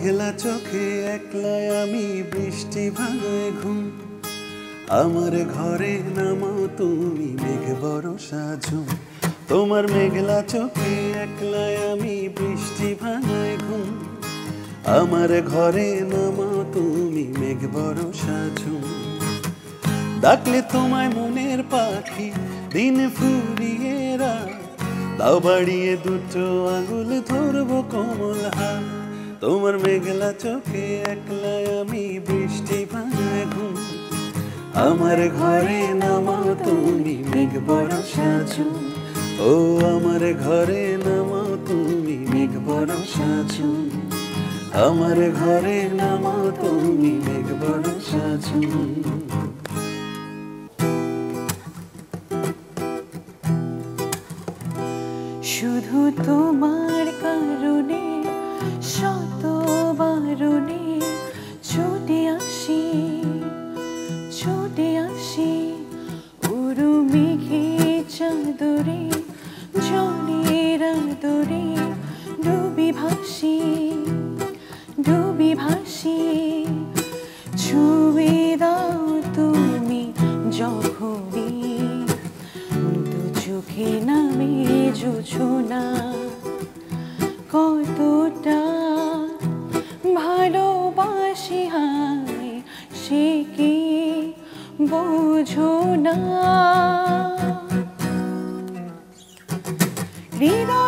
মেঘলা চোখে একলাই আমি বৃষ্টি ভাঙায় ঘুম আমার ঘরে নামাও তুমি মেঘ বরষা ঝুম তোমার মেঘলা চোখে একলাই আমি বৃষ্টি ভাঙায় ঘুম আমার ঘরে নামাও তুমি মেঘ বরষা ঝুম ডাকলে তোমায় মনের পাখি দিন ফুরিয়ে রাত দাও বাড়িয়ে দুটো আঙুল ধরবো কোমল হাত তোমার মেঘলা চোখে একলাই আমি বৃষ্টি ভাঙায় ঘুম আমার ঘরে নামাও তুমি মেঘ বরষা ঝুম ও আমার ঘরে নামাও তুমি মেঘ বরষা ঝুম আমার ঘরে নামাও তুমি মেঘ বরষা ঝুম শুধু তোমার কারণে শত বারণে ছুটে আসি উড়ু মেঘে চাদরে জলের আদরে ডুবি ভাসি ছুঁয়ে দাও তুমি যখনই দু চোখে নামে জোছনা কতটা ভালোবাসি হায় সে কি বোঝো না হৃদয়